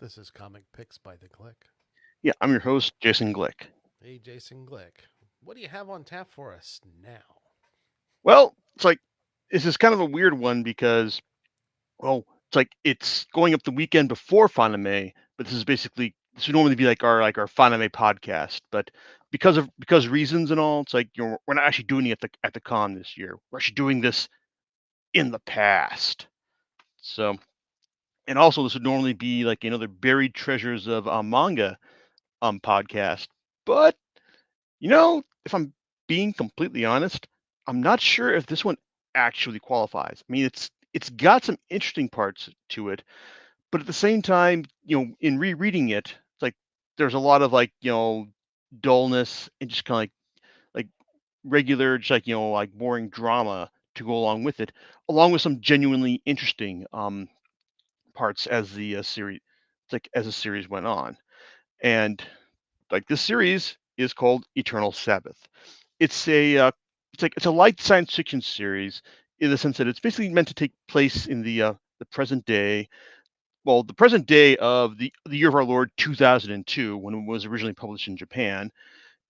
This is Comic Picks by the Glick. Yeah, I'm your host, Jason Glick. Hey, Jason Glick. What do you have on tap for us now? Well, it's like this is kind of a weird one because, well, it's like it's going up the weekend before Fanime, but this would normally be like our Fanime podcast, but because reasons and all, it's like we're not actually doing it at the con this year. We're actually doing this in the past. So, and also this would normally be like another buried treasures of manga podcast, but if I'm being completely honest, I'm not sure if this one actually qualifies. I mean, it's got some interesting parts to it, but at the same time, in rereading it, it's like there's a lot of dullness and just kind of like regular, just like boring drama to go along with it, along with some genuinely interesting parts as the series, as the series went on. And like this series is called Eternal Sabbath. It's a it's a light science fiction series in the sense that it's basically meant to take place in the present day. Well, the present day of the year of our Lord 2002, when it was originally published in Japan,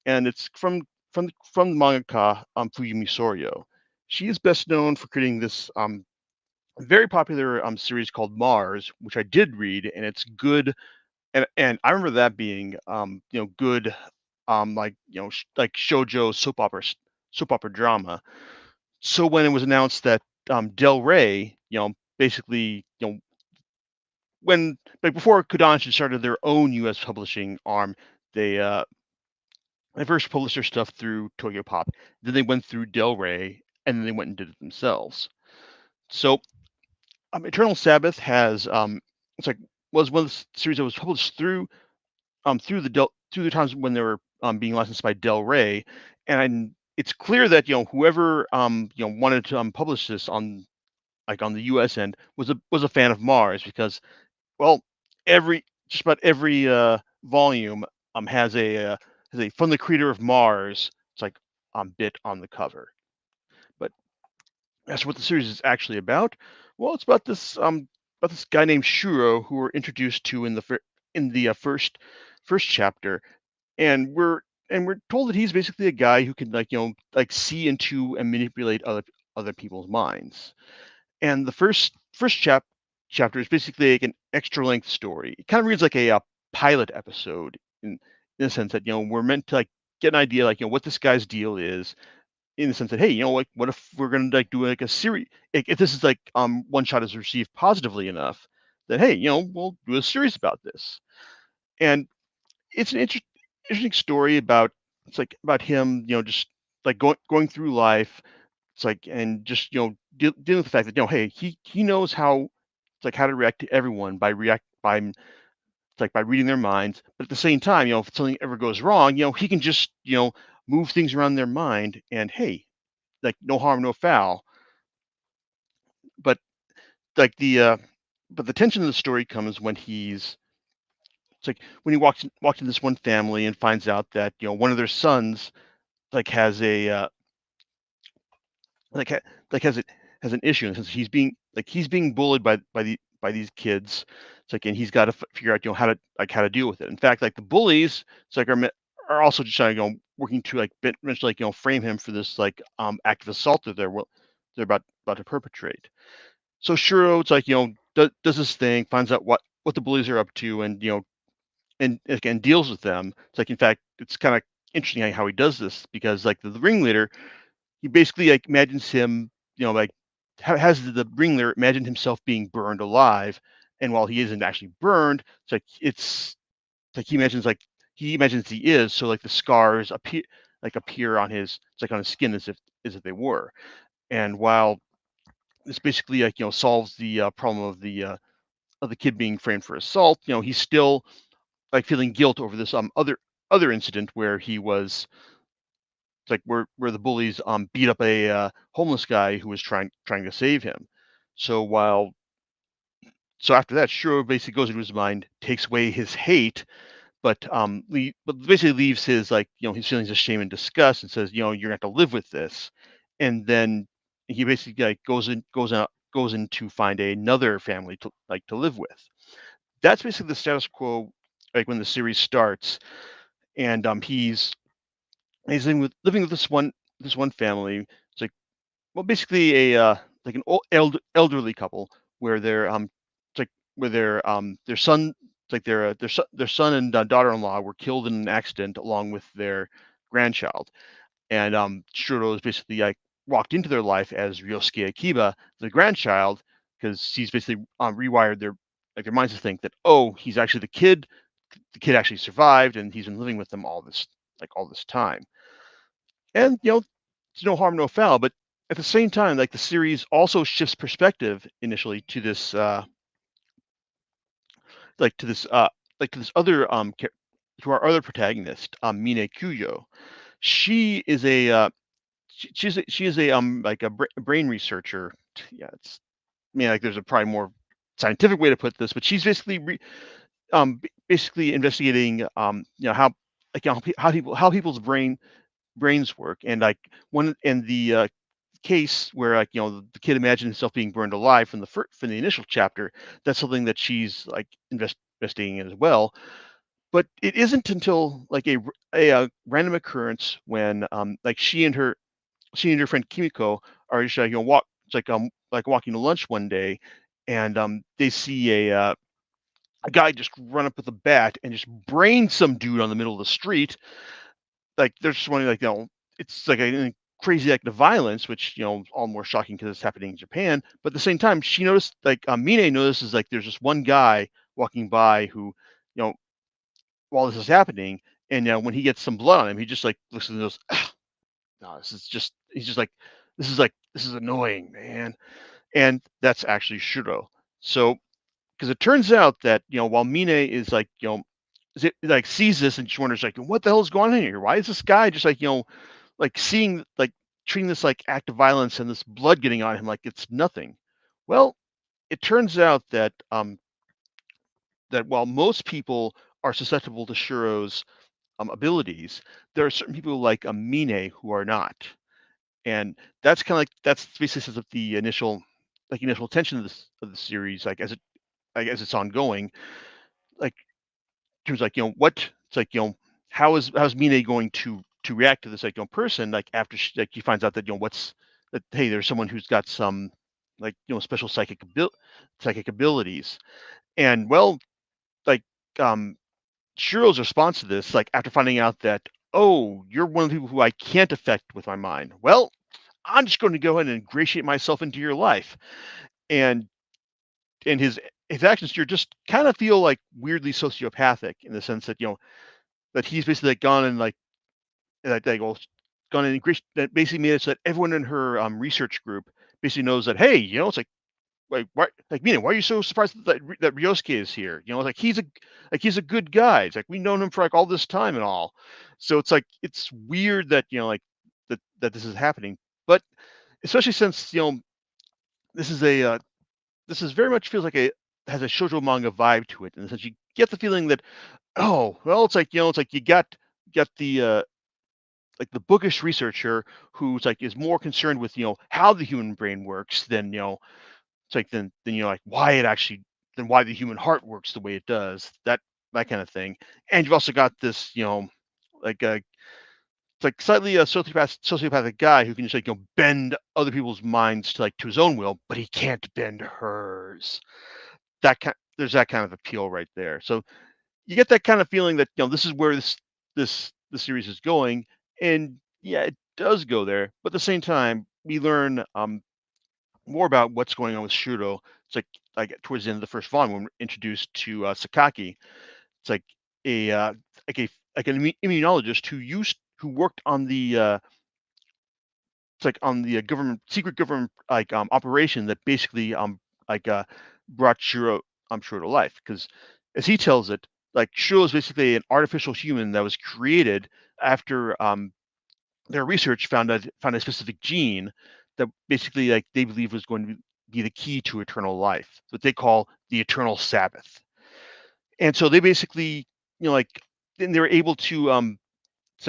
and it's from the mangaka Fuyumi Soryo. She is best known for creating this very popular series called Mars, which I did read, and it's good. And I remember that being good, like shojo soap opera drama. So when it was announced that Del Rey, basically, when like before Kodansha started their own U.S. publishing arm, they uh, they first published their stuff through Tokyopop, then they went through Del Rey, and then they went and did it themselves. So Eternal Sabbath has it's like was one of the series that was published through the times when they were being licensed by Del Rey, and it's clear that whoever wanted to publish this on the U.S. end was a fan of Mars because well every just about every volume has a from the creator of Mars. It's like bit on the cover, but as for what the series is actually about, well, it's about this guy named Shuro who we're introduced to in the first chapter, and we're told that he's basically a guy who can like see into and manipulate other people's minds. And the first chapter is basically like an extra length story. It kind of reads like a pilot episode in the sense that we're meant to like get an idea like what this guy's deal is, in the sense that hey, like what if we're gonna like do like a series, like, if this is like one shot is received positively enough, then hey, we'll do a series about this. And it's an interesting story about it's like about him, just like going through life. It's like and just dealing with the fact that hey, he knows how it's like how to react to everyone by it's like by reading their minds. But at the same time, if something ever goes wrong, he can just move things around their mind, and hey, like no harm, no foul. But like the tension of the story comes when it's like when he walks in this one family and finds out that one of their sons like has a like ha- like has an issue, and since he's being bullied by these kids. It's like and he's got to figure out how to deal with it. In fact, like the bullies, it's like are also just trying working to like eventually frame him for this like act of assault that they're about to perpetrate. So Shuro, it's like does this thing, finds out what the bullies are up to, and and again deals with them. It's like in fact it's kind of interesting how he does this because like the ringleader, he basically like imagines him, like has the ringleader imagine himself being burned alive, and while he isn't actually burned, it's like he imagines he is, so like the scars appear on his it's like on his skin as if they were. And while this basically like solves the problem of the kid being framed for assault, he's still like feeling guilt over this other incident where he was it's like where the bullies beat up a homeless guy who was trying to save him. So while so after that, Shuro basically goes into his mind, takes away his hate, but basically leaves his like his feelings of shame and disgust, and says you're gonna have to live with this. And then he basically like goes in to find another family to live with. that's basically the status quo, like when the series starts, and he's living with this one family. It's like, well, basically a like an elderly couple where it's like where their son, it's like their son and daughter-in-law were killed in an accident along with their grandchild. And Shuro is basically like walked into their life as Ryosuke Akiba, the grandchild, because he's basically rewired their minds to think that, oh, he's actually the kid. The kid actually survived, and he's been living with them all this time. And it's no harm, no foul. But at the same time, like the series also shifts perspective initially to this like to this like to this other to our other protagonist, Mine Kujo. She is a she is a like a brain researcher. Yeah, like there's a probably more scientific way to put this, but she's basically basically investigating how like how people's brains work. And like one in the case where like the kid imagined himself being burned alive from the initial chapter, that's something that she's like investigating as well. But it isn't until like a random occurrence when like she and her friend Kimiko are just walk it's like walking to lunch one day, and they see a guy just run up with a bat and just brain some dude on the middle of the street. Like they're just wondering, like, it's like a crazy act of violence, which all more shocking because it's happening in Japan. But at the same time, she noticed, like, Mine notices, like, there's just one guy walking by who, you know, while this is happening, and when he gets some blood on him, he just like looks and goes, "Ah, no, this is just. He's just this is annoying, man." And that's actually Shuro. So because it turns out that while Mine is like like sees this and she wonders like, what the hell is going on here? Why is this guy just like like seeing like treating this like act of violence and this blood getting on him like it's nothing? Well, it turns out that that while most people are susceptible to Shuro's abilities, there are certain people like Mine who are not. And that's kind of like that's basically sets up the initial tension of the series, like as it's ongoing. Like in terms of, like what it's like how's Mine going to react to this like person, like after she finds out that what's that, hey, there's someone who's got some like special psychic abilities. And well, like um Shiro's response to this, like after finding out that, oh, you're one of the people who I can't affect with my mind, well, I'm just going to go ahead and ingratiate myself into your life. And his actions here just kind of feel like weirdly sociopathic in the sense that that he's basically like gone and like well, gone and that basically made it so that everyone in her research group basically knows that, hey, it's like why, like, Mina, why are you so surprised that Ryosuke is here? Like he's a good guy. It's like we've known him for like all this time and all. So it's like it's weird that like that this is happening. But especially since this is a this is very much feels like a has a shoujo manga vibe to it, in the sense you get the feeling that, oh, well, it's like it's like you got the like the bookish researcher who's like is more concerned with how the human brain works than it's like then like why it actually than why the human heart works the way it does, that kind of thing. And you've also got this like it's like slightly a sociopathic guy who can just like bend other people's minds to his own will, but he can't bend hers. There's that kind of appeal right there. So you get that kind of feeling that this is where the series is going. And yeah, it does go there, but at the same time we learn more about what's going on with Shuro. It's like towards the end of the first volume when we're introduced to Sakaki. It's like a like a like an immunologist who worked on the it's like on the secret government like operation that basically like brought Shuro to life. Because as he tells it, like Shuro is basically an artificial human that was created after their research found a specific gene that basically like they believe was going to be the key to eternal life, what they call the eternal Sabbath. And so they basically like then they're able to it's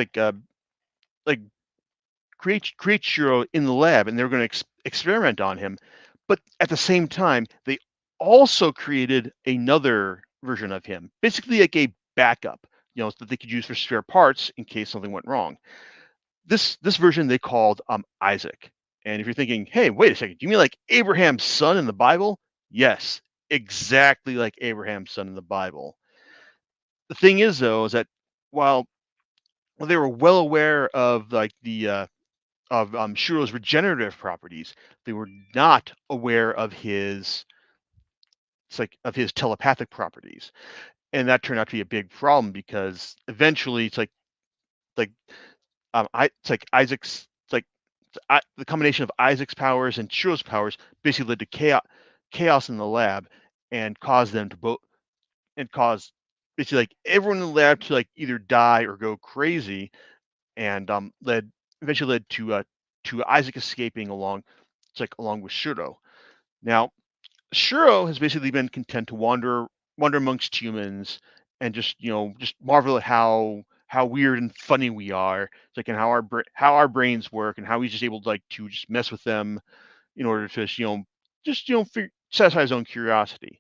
like create Shiro in the lab, and they're going to experiment on him. But at the same time, they also created another version of him, basically like a backup, that they could use for spare parts in case something went wrong. This version they called Isaac. And if you're thinking, hey, wait a second, do you mean like Abraham's son in the Bible? Yes, exactly like Abraham's son in the Bible. The thing is, though, is that while they were well aware of like the of Shuro's regenerative properties, they were not aware of his of his telepathic properties, and that turned out to be a big problem because eventually like it's like Isaac's the combination of Isaac's powers and Shuro's powers basically led to chaos in the lab and caused them to both and caused basically like everyone in the lab to like either die or go crazy, and eventually led to Isaac escaping along with Shuro. Now, Shuro has basically been content to wander amongst humans and just marvel at how weird and funny we are. It's like and how our brains work and how he's just able to to just mess with them in order to satisfy his own curiosity.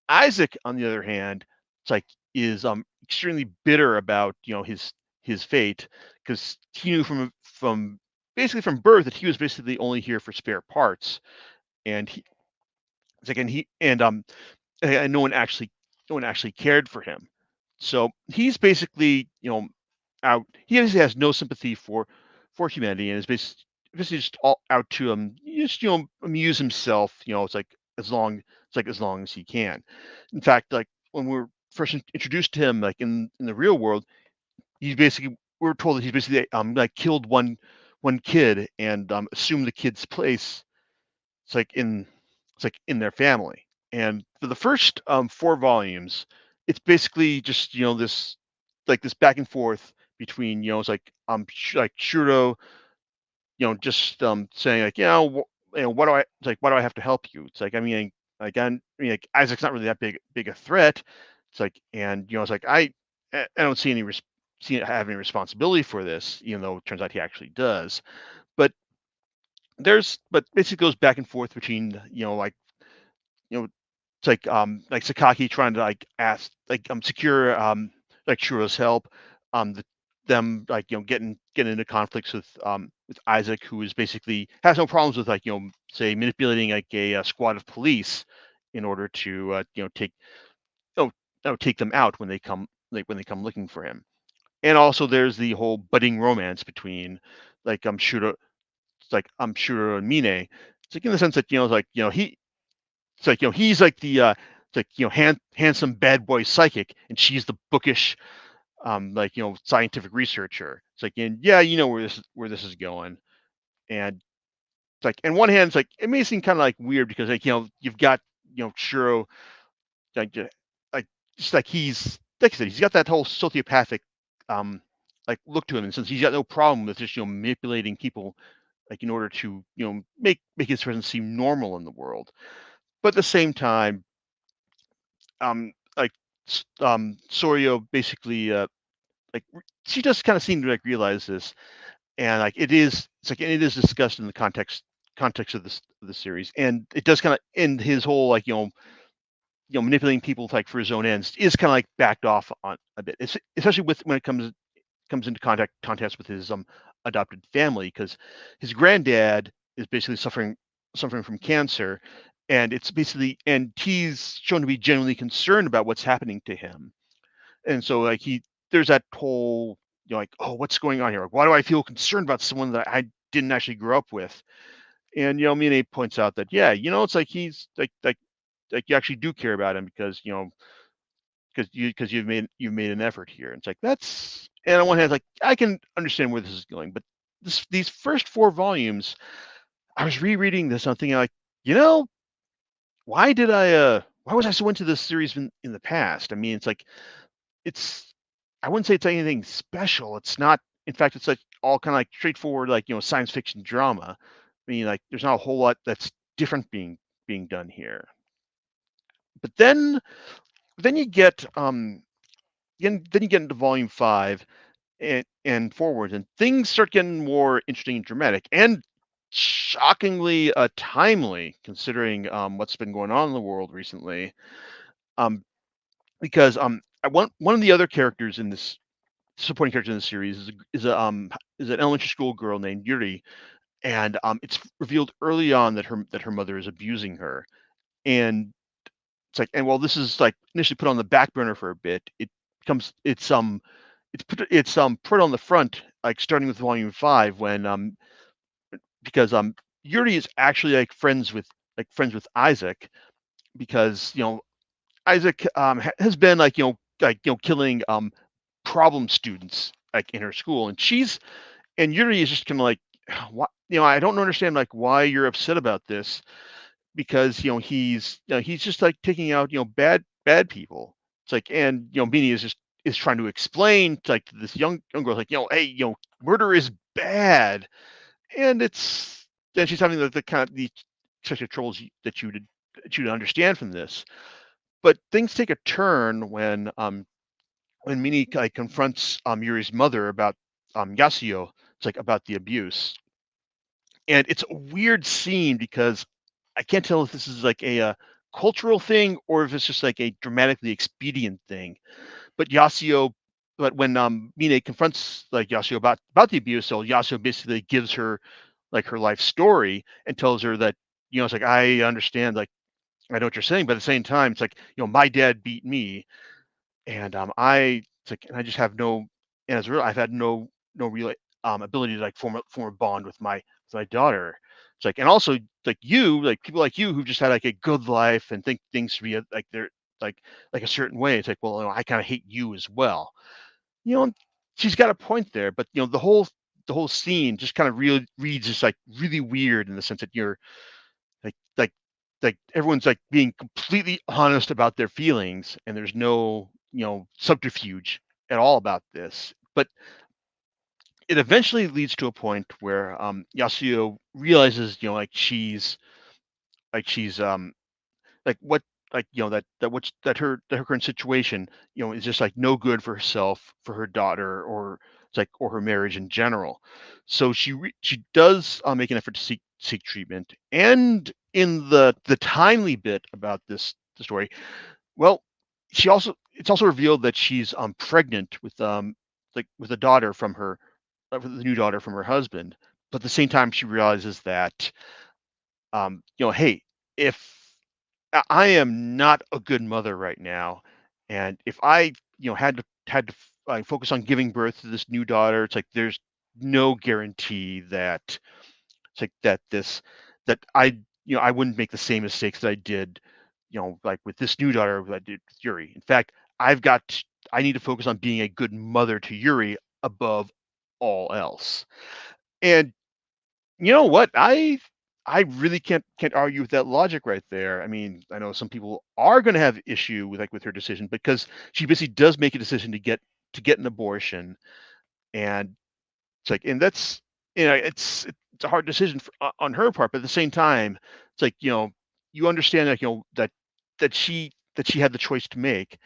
Isaac, on the other hand, it's like is extremely bitter about his fate because he knew from basically from birth that he was basically only here for spare parts, and he it's like and he and no one actually cared for him. So he's basically out. He obviously has no sympathy for humanity and is basically just all out to just amuse himself. As long as he can. In fact, like when we were first introduced to him, like in the real world, he's basically we're told that he's basically like killed one kid and assumed the kid's place. It's like in their family. And for the first 4 volumes, it's basically just this back and forth between it's like Shuro just saying like what do I it's like why do I have to help you? It's like like Isaac's not really that big a threat. It's like and it's like I don't see see have any responsibility for this, even though it turns out he actually does. But but basically goes back and forth between you know it's like Sakaki trying to like ask secure like Shuro's help, the, them like getting into conflicts with Isaac, who is basically has no problems with like say manipulating like a squad of police in order to take take them out when they come looking for him. And also there's the whole budding romance between Shuro Shuro and Mine. It's like in the sense that it's like he's like the it's like handsome bad boy psychic, and she's the bookish scientific researcher. It's like and yeah, you know where this is going. And it's like on one hand, it's like it may seem kind of like weird because like you've got Shuro like like just like he's like I said, he's got that whole sociopathic look to him, and since he's got no problem with just manipulating people like in order to make his presence seem normal in the world. But at the same time, like Soryo basically she just kind of seemed to like realize this, and like it is discussed in the context of the series, and it does kind of end his whole manipulating people like for his own ends is kind of like backed off on a bit. It's especially with when it comes into contacts with his adopted family, because his granddad is basically suffering from cancer, and he's shown to be genuinely concerned about what's happening to him. And so like there's that whole like, oh, what's going on here? Like, why do I feel concerned about someone that I didn't actually grow up with? And Mine points out that yeah, it's like he's like you actually do care about him because you've made an effort here. And it's like that's and on one hand, like I can understand where this is going, but these first 4 volumes, I was rereading this, I'm thinking like, you know, why was I so into this series in the past? I mean, it's like it's I wouldn't say it's anything special. It's not. In fact, it's like all kind of like straightforward, like science fiction drama. I mean, like there's not a whole lot that's different being done here. But then you get then you get into volume 5 and forward, and things start getting more interesting and dramatic, and shockingly timely considering what's been going on in the world recently. Um, because one of the other characters in this supporting character in the series is an elementary school girl named Yuri, and it's revealed early on that her mother is abusing her, and it's like, and while this is like initially put on the back burner for a bit, becomes it's put on the front, like starting with volume 5 when because Yuri is actually like friends with Isaac, because Isaac has been like killing problem students like in her school, and Yuri is just kind of like, what, I don't understand like why you're upset about this, because he's just like taking out bad people. It's like, and Beanie is trying to explain to, like, to this young girl, like, hey, murder is bad, and it's then she's having the kind of the such a troubles that you'd understand from this. But things take a turn when Mini like confronts Yuri's mother about Yasuo. It's like about the abuse, and it's a weird scene because I can't tell if this is like a cultural thing or if it's just like a dramatically expedient thing. But Yasuo, but when Mine confronts like Yasuo about the abuse, so Yasuo basically gives her like her life story and tells her that it's like, I understand, like, I know what you're saying, but at the same time, it's like, my dad beat me, and I it's like, and I just have no, and as a real, I've had no real ability to like form a bond with my daughter. It's like, and also like people like you who've just had like a good life and think things should be like they're like like a certain way. It's like, well, I kind of hate you as well. And she's got a point there, but the whole scene just kind of really reads just like really weird in the sense that you're like like everyone's like being completely honest about their feelings, and there's no subterfuge at all about this. But it eventually leads to a point where Yasuo realizes, she's like what like that her current situation is just like no good for herself, for her daughter, or it's like, or her marriage in general. So she does make an effort to seek treatment, and in the timely bit about the story, well, it's also revealed that she's pregnant with a daughter from her with the new daughter from her husband. But at the same time, she realizes that hey, if I am not a good mother right now, and if I, focus on giving birth to this new daughter, it's like there's no guarantee that it's like that I wouldn't make the same mistakes that I did, like with this new daughter that I did with Yuri. In fact, I need to focus on being a good mother to Yuri above all else. And you know what? I really can't argue with that logic right there. I mean, I know some people are going to have issue with like with her decision, because she basically does make a decision to get an abortion, and it's like, and that's it's a hard decision on her part, but at the same time, it's like, you understand that that she had the choice to make,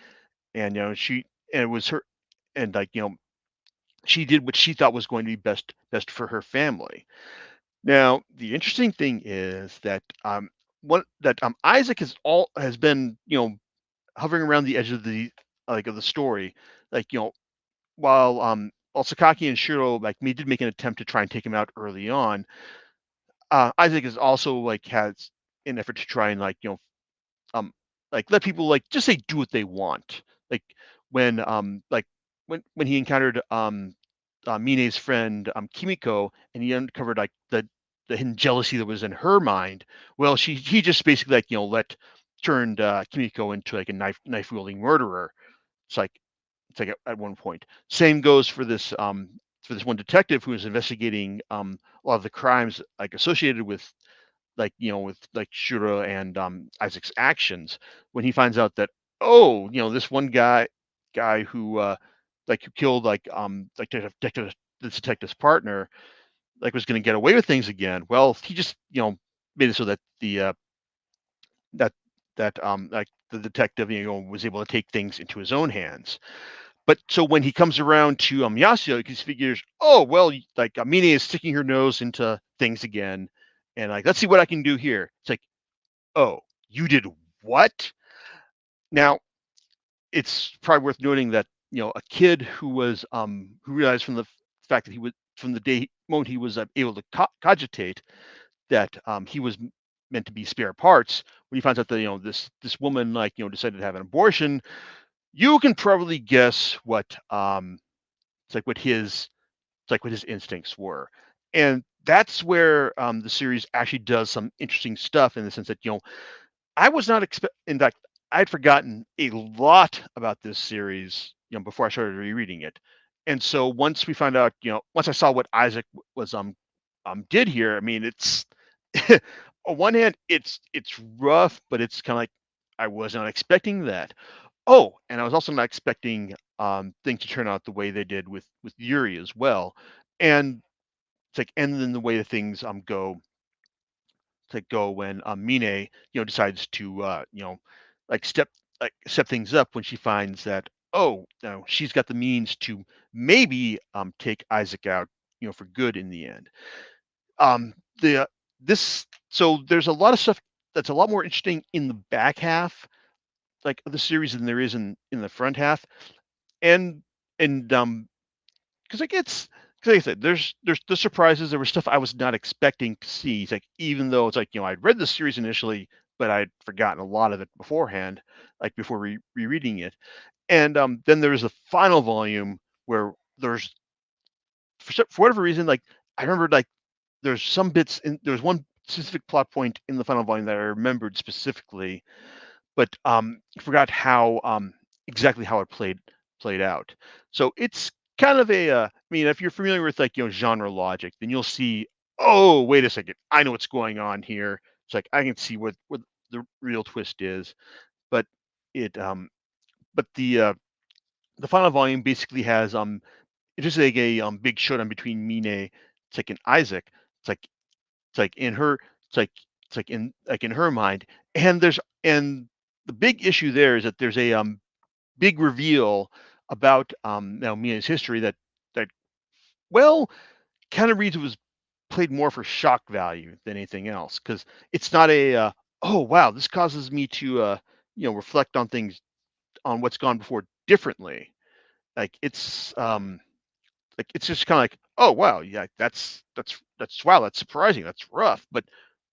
and it was her, and like she did what she thought was going to be best for her family. Now, the interesting thing is that Isaac has been hovering around the edge of the story, like while Sakaki and Shiro like me did make an attempt to try and take him out early on. Isaac is also like has an effort to try and um like let people like just say do what they want, like when when he encountered Mine's friend Kimiko, and he uncovered like the hidden jealousy that was in her mind. Well, he just basically like turned Kimiko into like a knife wielding murderer. It's like at one point. Same goes for this one detective who is investigating a lot of the crimes like associated with with like Shura and Isaac's actions. When he finds out that, oh, this one guy who who killed like the detective's partner, like was going to get away with things again. Well, he just made it so that that like the detective was able to take things into his own hands. But so when he comes around to Yasuo, he figures, oh well, like Mine is sticking her nose into things again, and like, let's see what I can do here. It's like, oh, you did what? Now, it's probably worth noting that a kid who was who realized from the fact that he was from the day moment he was able to cogitate that he was meant to be spare parts. When he finds out that this woman decided to have an abortion, you can probably guess what it's like what his it's like what his instincts were. And that's where the series actually does some interesting stuff in the sense that I was not expect. In fact, I'd forgotten a lot about this series, before I started rereading it. And so once we found out, once I saw what Isaac was did here, I mean, it's on one hand, it's rough, but it's kind of like I was not expecting that. Oh, and I was also not expecting things to turn out the way they did with Yuri as well. And it's like, and then the way that things go when Mine, decides to like step things up when she finds that she's got the means to maybe take Isaac out, for good in the end. The this so there's a lot of stuff that's a lot more interesting in the back half like of the series than there is in the front half, and and because like it's because like I said, there's the surprises. There was stuff I was not expecting to see. It's like even though it's like I'd read the series initially, but I'd forgotten a lot of it beforehand, like before rereading it. And then there was the final volume where there's for whatever reason, like I remembered like there's some bits in there was one specific plot point in the final volume that I remembered specifically, but forgot how exactly how it played out. So it's kind of I mean, if you're familiar with like genre logic, then you'll see. Oh, wait a second! I know what's going on here. It's like I can see what the real twist is, but it but the final volume basically has it's just like a big showdown between Mine, it's like and Isaac. It's like it's like in her it's like it's like in her mind, and and the big issue there is that there's a big reveal about Mia's history that well kind of reads it was played more for shock value than anything else because it's not oh wow, this causes me to reflect on things on what's gone before differently. Like it's just kind of like, oh wow, yeah, that's wow, that's surprising, that's rough, but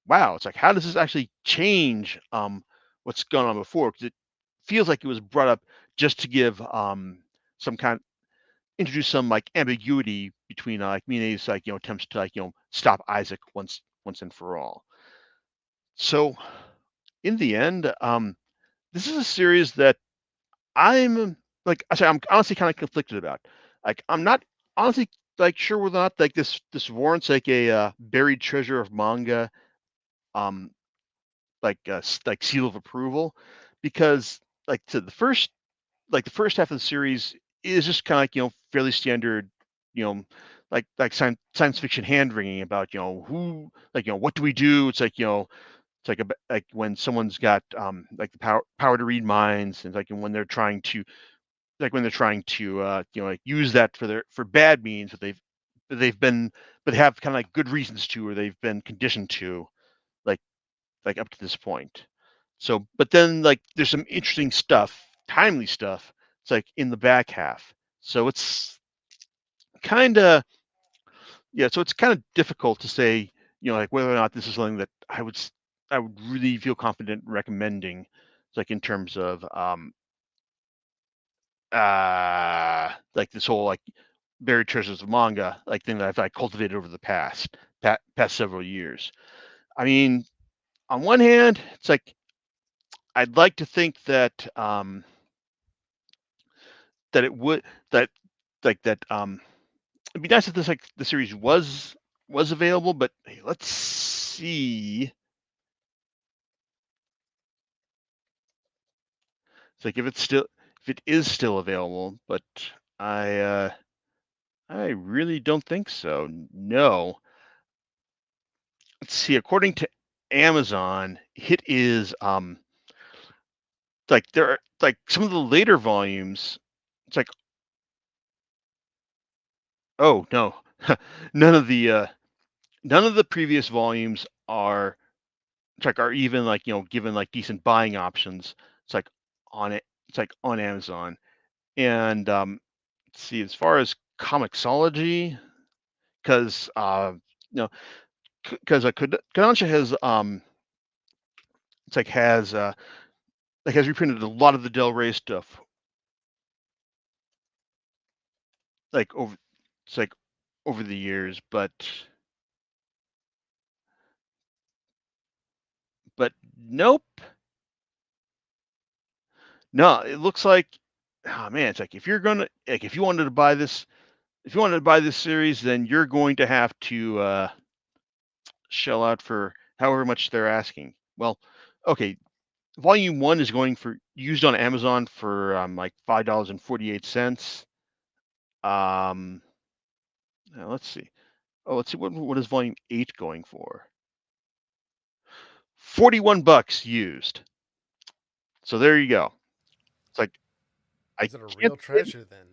wow, it's like how does this actually change what's gone on before? Because it feels like it was brought up just to give some kind introduce some like ambiguity between like Mina's like attempts to like stop Isaac once and for all. So in the end, this is a series that I'm like I say I'm honestly kind of conflicted about. Like I'm not honestly like sure whether or not like this warrants like a buried treasure of manga um like like seal of approval because like to the first half of the series is just kind of like fairly standard you know like science fiction hand wringing about who like what do we do. It's like it's like like when someone's got like the power to read minds and like when they're trying to like use that for their for bad means that they've been but have kind of like good reasons to or they've been conditioned to like up to this point. So but then like there's some interesting stuff, timely stuff. It's like in the back half. So it's kind of yeah, so it's kind of difficult to say, like whether or not this is something that I would really feel confident recommending. It's like in terms of like this whole like buried treasures of manga like thing that I've like cultivated over the past several years. I mean, on one hand, it's like I'd like to think that that it would that like that it'd be nice if this like the series was available, but hey, let's see. It's like if it is still available, but I I really don't think so. No. Let's see, according to Amazon, it is like there are like some of the later volumes. It's like, oh no, none of the none of the previous volumes are it's like are even like given like decent buying options. It's like on it. It's like on Amazon. And let's see, as far as Comixology, because you know, because Kodansha has it's like has reprinted a lot of the Del Rey stuff, like over it's like over the years, but nope. No, it looks like, oh man, it's like if you wanted to buy this, if you wanted to buy this series, then you're going to have to shell out for however much they're asking. Well, okay, volume one is going for used on Amazon for like $5.48. Now let's see. Oh, let's see what is volume 8 going for? $41 used. So there you go. It's like I Is it a can't real say treasure then?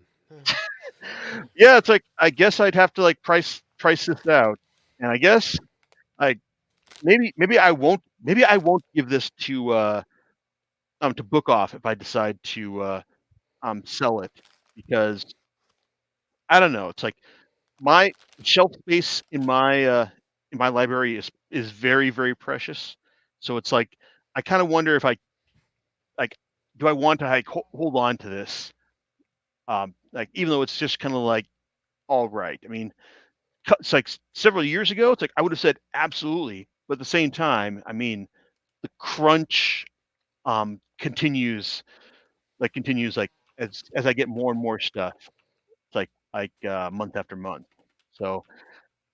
yeah, it's like I guess I'd have to like price this out. And I guess I maybe I won't give this to Book Off if I decide to sell it, because I don't know. It's like my shelf space in my library is very, very precious. So it's like I kind of wonder if I like do I want to like hold on to this, like even though it's just kind of like all right. I mean, it's like several years ago, it's like I would have said absolutely, but at the same time, I mean, the crunch continues like as I get more and more stuff. It's like month after month. So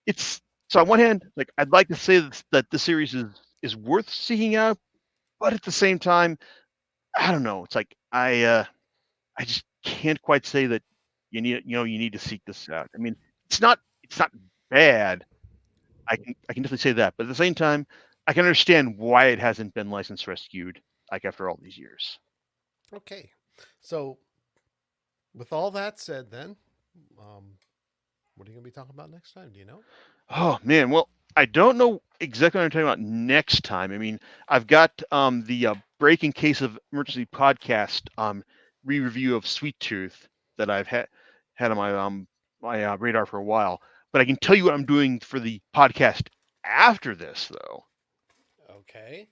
it's so on one hand, like I'd like to say that the series is worth seeking out, but at the same time, I don't know. It's like I just can't quite say that you need to seek this out. I mean, it's not bad. I can definitely say that, but at the same time, I can understand why it hasn't been licensed rescued like after all these years. Okay. So, with all that said, then, what are you going to be talking about next time? Do you know? Oh man, well, I don't know exactly what I'm talking about next time. I mean, I've got the Breaking Case of Emergency podcast re-review of Sweet Tooth that I've had on my radar for a while. But I can tell you what I'm doing for the podcast after this, though. Okay.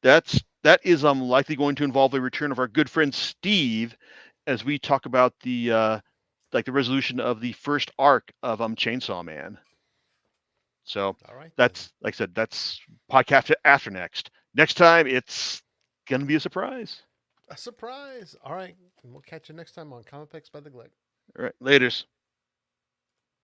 That is likely going to involve a return of our good friend Steve, as we talk about the like the resolution of the first arc of Chainsaw Man. So All right, then. that's like I said, that's podcast after next. Next time it's gonna be a surprise. A surprise. All right. And we'll catch you next time on Comic Picks by the Glick. All right, laters.